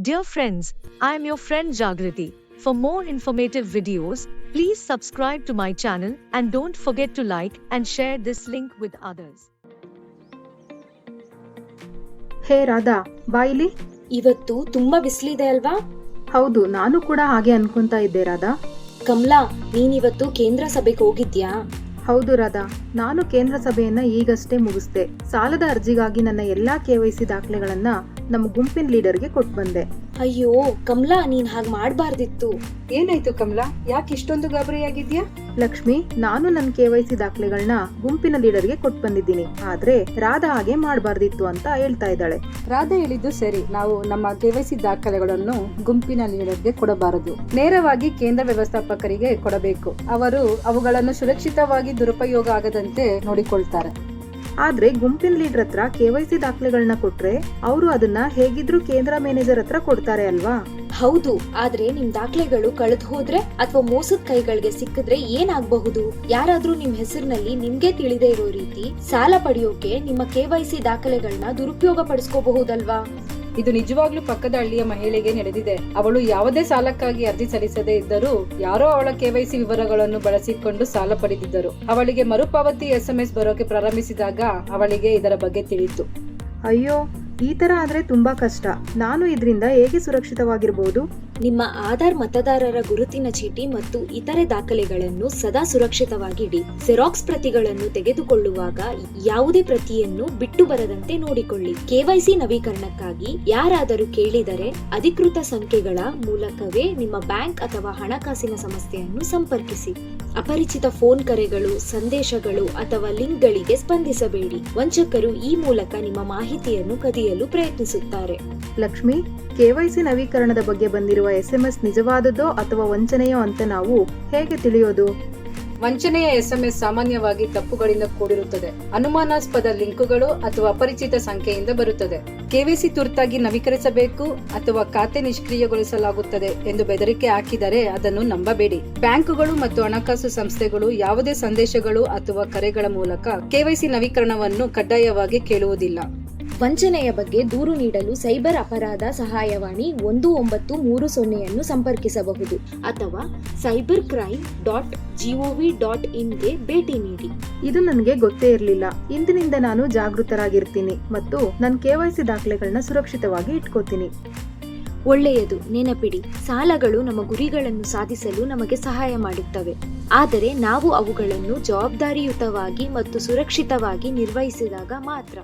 Dear friends, I am your friend Jagriti. For more informative videos, please subscribe to my channel and don't forget to like and share this link with others. ಹೇ ರಾಧಾ, ಬಾ ಇಲ್ಲಿ. ಇವತ್ತು ತುಂಬಾ ಬಿಸಿಲಿದೆ ಅಲ್ವಾ? ಹೌದು, ನಾನು ಕೂಡ ಹಾಗೆ ಅನ್ಕೊಂತಾ ಇದ್ದೆ ರಾಧಾ. ಕಮಲಾ, ನೀನಿವತ್ತು ಕೇಂದ್ರ ಸಭೆಗೆ ಹೋಗಿದ್ಯಾ? ಹೌದು ರಾಧಾ, ನಾನು ಕೇಂದ್ರ ಸಭೆಯನ್ನ ಈಗಷ್ಟೇ ಮುಗಿಸ್ದೆ. ಸಾಲದ ಅರ್ಜಿಗಾಗಿ ನನ್ನ ಎಲ್ಲಾ KYC ದಾಖಲೆಗಳನ್ನ ನಮ್ಮ ಗುಂಪಿನ ಲೀಡರ್ಗೆ ಕೊಟ್ಟು ಬಂದೆ. ಅಯ್ಯೋ ಕಮಲಾ, ನೀನ್ ಹಾಗ್ ಮಾಡ್ಬಾರ್ದಿತ್ತು. ಏನಾಯ್ತು ಕಮಲಾ, ಯಾಕೆ ಇಷ್ಟೊಂದು ಗಾಬರಿಯಾಗಿದ್ಯಾ? ಲಕ್ಷ್ಮಿ, ನಾನು ನನ್ನ KYC ದಾಖಲೆಗಳನ್ನ ಗುಂಪಿನ ಲೀಡರ್ಗೆ ಕೊಟ್ಟು ಬಂದಿದ್ದೀನಿ. ಆದ್ರೆ ರಾಧಾ ಹಾಗೆ ಮಾಡಬಾರ್ದಿತ್ತು ಅಂತ ಹೇಳ್ತಾ ಇದ್ದಾಳೆ. ರಾಧಾ ಹೇಳಿದ್ದು ಸರಿ. ನಾವು ನಮ್ಮ KYC ದಾಖಲೆಗಳನ್ನು ಗುಂಪಿನ ಲೀಡರ್ಗೆ ಕೊಡಬಾರದು, ನೇರವಾಗಿ ಕೇಂದ್ರ ವ್ಯವಸ್ಥಾಪಕರಿಗೆ ಕೊಡಬೇಕು. ಅವರು ಅವುಗಳನ್ನು ಸುರಕ್ಷಿತವಾಗಿ ದುರುಪಯೋಗ ಆಗದಂತೆ ನೋಡಿಕೊಳ್ತಾರೆ. ಆದ್ರೆ ಗುಂಪಿನ ಲೀಡರ್ ಹತ್ರ KYC ದಾಖಲೆಗಳನ್ನ ಕೊಟ್ರೆ ಅವರು ಅದನ್ನ ಹೇಗಿದ್ರು ಕೇಂದ್ರ ಮ್ಯಾನೇಜರ್ ಹತ್ರ ಕೊಡ್ತಾರೆ ಅಲ್ವಾ? ಹೌದು, ಆದ್ರೆ ನಿಮ್ ದಾಖಲೆಗಳು ಕಳೆದು ಹೋದ್ರೆ ಅಥವಾ ಮೋಸದ ಕೈಗಳಿಗೆ ಸಿಕ್ಕಿದ್ರೆ ಏನಾಗಬಹುದು? ಯಾರಾದ್ರೂ ನಿಮ್ ಹೆಸರಿನಲ್ಲಿ ನಿಮ್ಗೆ ತಿಳಿದೇ ಇರೋ ರೀತಿ ಸಾಲ ಪಡೆಯೋಕೆ ನಿಮ್ಮ KYC ದಾಖಲೆಗಳನ್ನ ದುರುಪಯೋಗ ಪಡಿಸ್ಕೋಬಹುದಲ್ವಾ? ಇದು ನಿಜವಾಗ್ಲೂ ಪಕ್ಕದ ಹಳ್ಳಿಯ ಮಹಿಳೆಗೆ ನಡೆದಿದೆ. ಅವಳು ಯಾವುದೇ ಸಾಲಕ್ಕಾಗಿ ಅರ್ಜಿ ಸಲ್ಲಿಸದೇ ಇದ್ದರೂ ಯಾರೋ ಅವಳ KYC ವಿವರಗಳನ್ನು ಬಳಸಿಕೊಂಡು ಸಾಲ ಪಡೆದಿದ್ದರು. ಅವಳಿಗೆ ಮರುಪಾವತಿ SMS ಬರೋಕೆ ಪ್ರಾರಂಭಿಸಿದಾಗ ಅವಳಿಗೆ ಇದರ ಬಗ್ಗೆ ತಿಳಿಯಿತು. ಅಯ್ಯೋ, ಈ ತರ ಆದ್ರೆ ತುಂಬಾ ಕಷ್ಟ. ನಾನು ಇದರಿಂದ ಹೇಗೆ ಸುರಕ್ಷಿತವಾಗಿರಬಹುದು? ನಿಮ್ಮ ಆಧಾರ್, ಮತದಾರರ ಗುರುತಿನ ಚೀಟಿ ಮತ್ತು ಇತರೆ ದಾಖಲೆಗಳನ್ನು ಸದಾ ಸುರಕ್ಷಿತವಾಗಿಡಿ. ಜೆರಾಕ್ಸ್ ಪ್ರತಿಗಳನ್ನು ತೆಗೆದುಕೊಳ್ಳುವಾಗ ಯಾವುದೇ ಪ್ರತಿಯನ್ನು ಬಿಟ್ಟು ಬರದಂತೆ ನೋಡಿಕೊಳ್ಳಿ. KYC ನವೀಕರಣಕ್ಕಾಗಿ ಯಾರಾದರೂ ಕೇಳಿದರೆ ಅಧಿಕೃತ ಸಂಖ್ಯೆಗಳ ಮೂಲಕವೇ ನಿಮ್ಮ ಬ್ಯಾಂಕ್ ಅಥವಾ ಹಣಕಾಸಿನ ಸಂಸ್ಥೆಯನ್ನು ಸಂಪರ್ಕಿಸಿ. ಅಪರಿಚಿತ ಫೋನ್ ಕರೆಗಳು, ಸಂದೇಶಗಳು ಅಥವಾ ಲಿಂಕ್ಗಳಿಗೆ ಸ್ಪಂದಿಸಬೇಡಿ. ವಂಚಕರು ಈ ಮೂಲಕ ನಿಮ್ಮ ಮಾಹಿತಿಯನ್ನು ಕದಿಯಲು ಪ್ರಯತ್ನಿಸುತ್ತಾರೆ. ಲಕ್ಷ್ಮಿ, KYC ನವೀಕರಣದ ಬಗ್ಗೆ ಬಂದಿರುವ SMS ನಿಜವಾದದೋ ಅಥವಾ ವಂಚನೆಯೋ ಅಂತ ನಾವು ಹೇಗೆ ತಿಳಿಯೋದು? ವಂಚನೆಯ SMS ಸಾಮಾನ್ಯವಾಗಿ ತಪ್ಪುಗಳಿಂದ ಕೂಡಿರುತ್ತದೆ. ಅನುಮಾನಾಸ್ಪದ ಲಿಂಕುಗಳು ಅಥವಾ ಅಪರಿಚಿತ ಸಂಖ್ಯೆಯಿಂದ ಬರುತ್ತದೆ. KYC ತುರ್ತಾಗಿ ನವೀಕರಿಸಬೇಕು ಅಥವಾ ಖಾತೆ ನಿಷ್ಕ್ರಿಯಗೊಳಿಸಲಾಗುತ್ತದೆ ಎಂದು ಬೆದರಿಕೆ ಹಾಕಿದರೆ ಅದನ್ನು ನಂಬಬೇಡಿ. ಬ್ಯಾಂಕುಗಳು ಮತ್ತು ಹಣಕಾಸು ಸಂಸ್ಥೆಗಳು ಯಾವುದೇ ಸಂದೇಶಗಳು ಅಥವಾ ಕರೆಗಳ ಮೂಲಕ KYC ನವೀಕರಣವನ್ನು ಕಡ್ಡಾಯವಾಗಿ ಕೇಳುವುದಿಲ್ಲ. ವಂಚನೆಯ ಬಗ್ಗೆ ದೂರು ನೀಡಲು ಸೈಬರ್ ಅಪರಾಧ ಸಹಾಯವಾಣಿ 1930 ಸಂಪರ್ಕಿಸಬಹುದು ಅಥವಾ cybercrime.gov.in ಗೆ ಭೇಟಿ ನೀಡಿ. ಇದು ನನಗೆ ಗೊತ್ತೇ ಇರಲಿಲ್ಲ. ಇಂದಿನಿಂದ ನಾನು ಜಾಗೃತರಾಗಿರ್ತೀನಿ ಮತ್ತು ನನ್ನ KYC ದಾಖಲೆಗಳನ್ನ ಸುರಕ್ಷಿತವಾಗಿ ಇಟ್ಕೋತೀನಿ. ಒಳ್ಳೆಯದು. ನೆನಪಿಡಿ, ಸಾಲಗಳು ನಮ್ಮ ಗುರಿಗಳನ್ನು ಸಾಧಿಸಲು ನಮಗೆ ಸಹಾಯ ಮಾಡುತ್ತವೆ, ಆದರೆ ನಾವು ಅವುಗಳನ್ನು ಜವಾಬ್ದಾರಿಯುತವಾಗಿ ಮತ್ತು ಸುರಕ್ಷಿತವಾಗಿ ನಿರ್ವಹಿಸಿದಾಗ ಮಾತ್ರ.